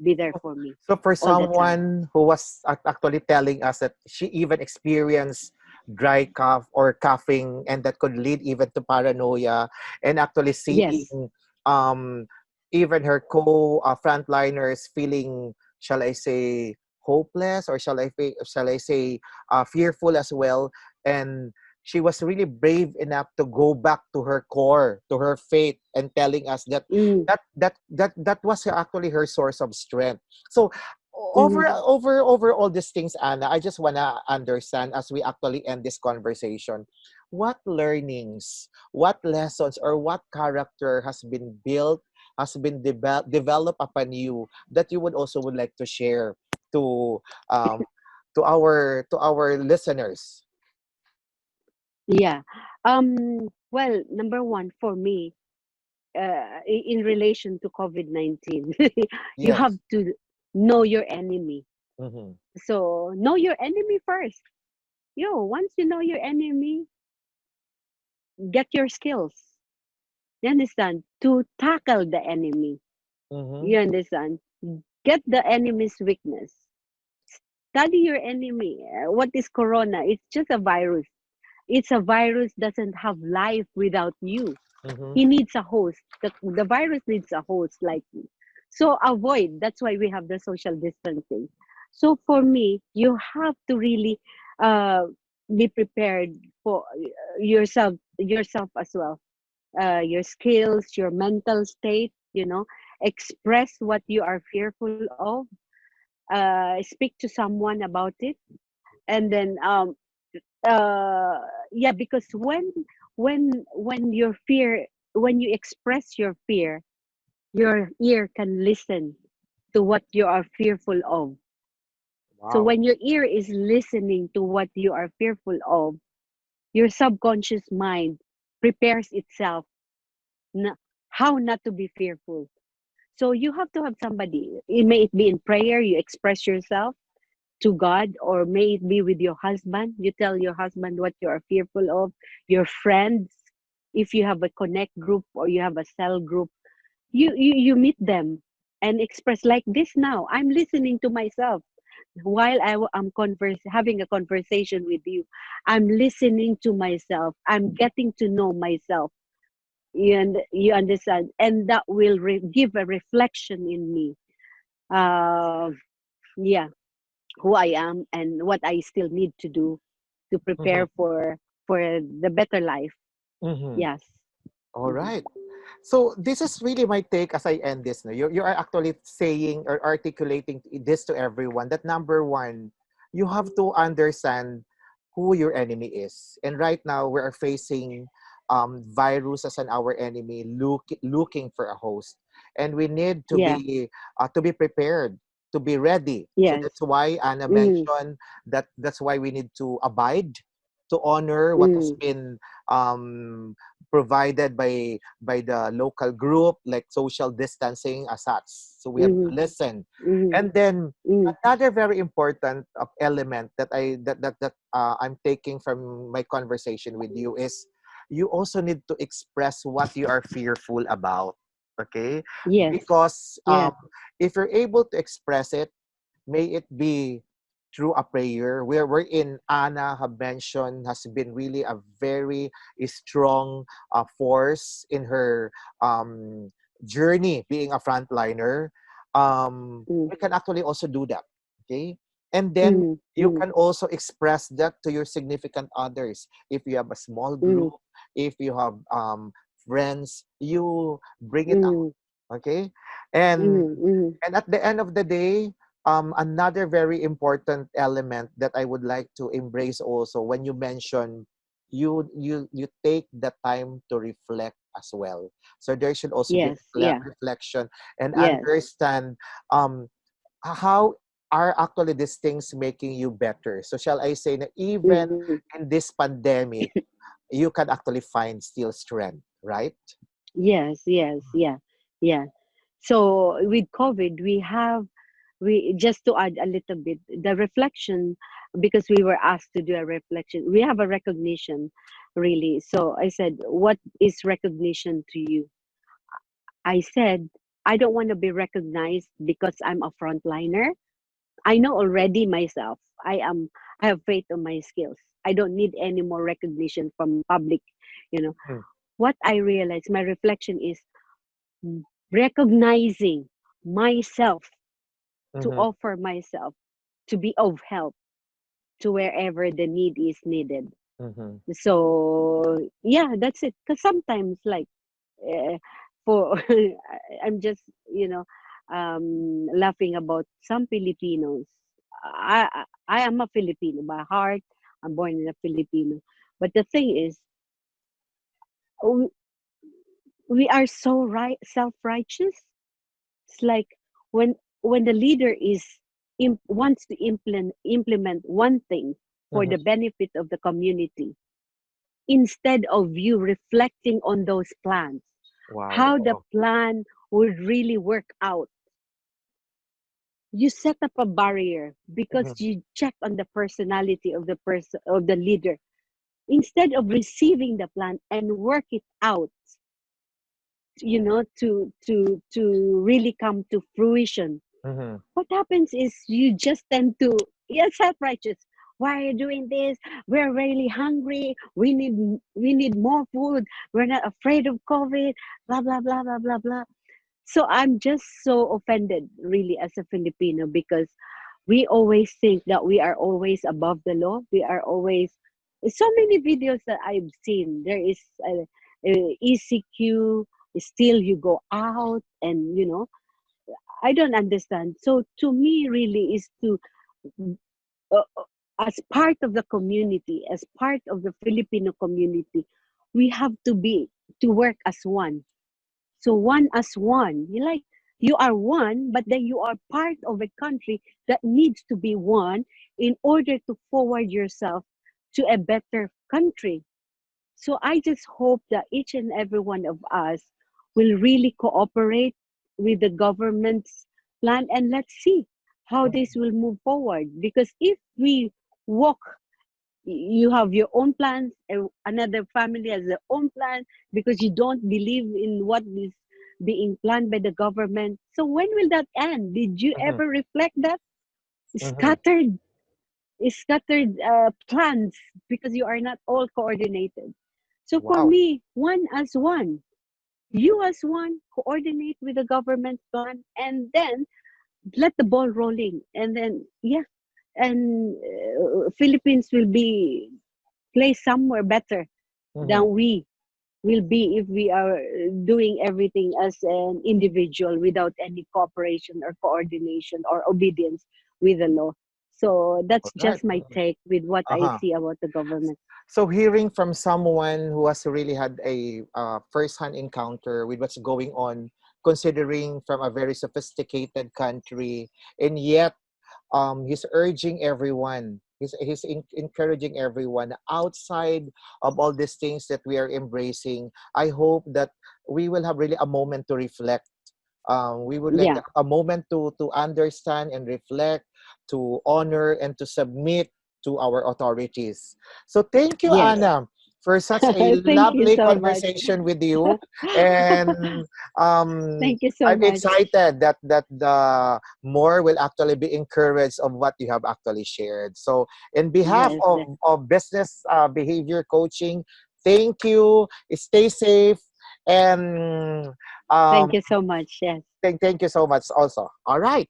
be there for me So for all the time. someone who was actually telling us that she even experienced dry cough or coughing, and that could lead even to paranoia, and actually seeing Yes. um even her frontliners feeling, shall I say, hopeless, or shall I say fearful as well, and she was really brave enough to go back to her core, to her faith, and telling us that Mm, that was actually her source of strength. So mm, over all these things, Anna, I just wanna understand, as we actually end this conversation, what learnings, what lessons, or what character has been built, has been developed upon you, that you would like to share to um to our listeners. yeah. Well, number one for me, in relation to COVID-19, you have Yes. to know your enemy. Mm-hmm. So know your enemy first. Once you know your enemy, get your skills. You understand? To tackle the enemy. Mm-hmm. You understand? Get the enemy's weakness. Study your enemy. What is corona? It's just a virus. It's a virus doesn't have life without you. Mm-hmm. He needs a host. The virus needs a host like you. So avoid. That's why we have the social distancing. So for me, you have to really uh, be prepared for yourself as well. Your skills, your mental state. Express what you are fearful of. Speak to someone about it, and then uh yeah, because when your fear when you express your fear, your ear can listen to what you are fearful of. So Wow. when your ear is listening to what you are fearful of, your subconscious mind prepares itself, n- how not to be fearful. So you have to have somebody. It may it be in prayer, you express yourself to God, or may it be with your husband. You tell your husband what you are fearful of. Your friends, if you have a connect group or you have a cell group, you meet them and express like this. Now I'm listening to myself while am having a conversation with you. I'm listening to myself. I'm getting to know myself. You understand, and that will give a reflection in me. Uh, yeah, who I am and what I still need to do to Mm-hmm. prepare for the better life. Mm-hmm. Yes. All Mhm. right. So this is really my take as I end this. No? You are actually saying or articulating this to everyone, that number one, you have to understand who your enemy is. And right now we are facing virus as an our enemy, looking for a host. And we need Yeah. to be prepared, to be ready. So Yes. that's why Anna Mm, mentioned that that's why we need to abide, to honor what has mm, been um, provided by the local group, like social distancing as such. So we have to mm, listen. mm, And then mm. another very important element that I'm taking from my conversation with you is, you also need to express what you are fearful about. Okay, Yes. because Yes. if you're able to express it, may it be through a prayer, where we're in Anna have mentioned has been really a very strong force in her um, journey being a frontliner. Mm, We can actually also do that. Okay. And then mm, you mm, can also express that to your significant others. If you have a small mm, group, if you have friends, you bring it mm, out. Okay. And mm, mm. at the end of the day, another very important element that I would like to embrace also, when you mention you take the time to reflect as well. So there should also be Yes. Yeah. reflection and Yes. understand um, how are actually these things making you better. So shall I say that even Mm. in this pandemic, you can actually find still strength, right? Yes. Yes. Yeah. Yeah. So with COVID, we just to add a little bit the reflection, because we were asked to do a reflection. We have a recognition, really. So I said, what is recognition to you? I said, I don't want to be recognized because I'm a frontliner. I know already myself. I have faith in my skills. I don't need any more recognition from public, you know. Mm-hmm. What I realize, my reflection is recognizing myself, to Mm-hmm. offer myself, to be of help to wherever the need is needed. Mm-hmm. So yeah, that's it. Because sometimes, like, uh, for I'm just, laughing about some Filipinos. I am a Filipino by heart. I'm born in a Filipino, but the thing is, we, we are so right self-righteous. It's like when the leader wants to implement one thing for Mm-hmm. the benefit of the community, instead of you reflecting on those plans, how the Wow. plan would really work out, you set up a barrier because Mm-hmm. you check on the personality of the person, of the leader, instead of receiving the plan and work it out, to really come to fruition. Mm-hmm. What happens is you just tend to, yeah, self-righteous. Why are you doing this? We're really hungry. We need more food. We're not afraid of COVID. Blah blah blah blah blah blah. So I'm just so offended, really, as a Filipino, because we always think that we are always above the law. We are always, so many videos that I've seen. There is a ECQ. Still, you go out, and I don't understand. So to me, really, is to, as part of the community, as part of the Filipino community, we have to work as one. So one as one, you are one, but then you are part of a country that needs to be one in order to forward yourself to a better country. So I just hope that each and every one of us will really cooperate with the government's plan, and let's see how this will move forward. Because if we walk, you have your own plans, another family has their own plan, because you don't believe in what is being planned by the government. So when will that end? Did you Mm-hmm. ever reflect that? Mm-hmm. Scattered plans, because you are not all coordinated. So for Wow. me, one as one, you as one, coordinate with the government plan, and then let the ball rolling, and then yeah, and Philippines will be placed somewhere better Mm-hmm. than we will be if we are doing everything as an individual without any cooperation or coordination or obedience with the law. So that's Correct. just my take with what I Uh-huh. see about the government. So hearing from someone who has really had a first-hand encounter with what's going on, considering from a very sophisticated country, and yet he's urging everyone, encouraging everyone outside of all these things that we are embracing. I hope that we will have really a moment to reflect. We would like Yeah. a moment to understand and reflect, to honor and to submit to our authorities. So thank you, Yes. Anna, for such a Thank you lovely so much. conversation with you. And Thank you so I'm much. excited that the more will actually be encouraged of what you have actually shared. So in behalf Yes. of business behavior coaching, thank you. Stay safe. And Thank um, you so much. Yes. thank you so much also. All right.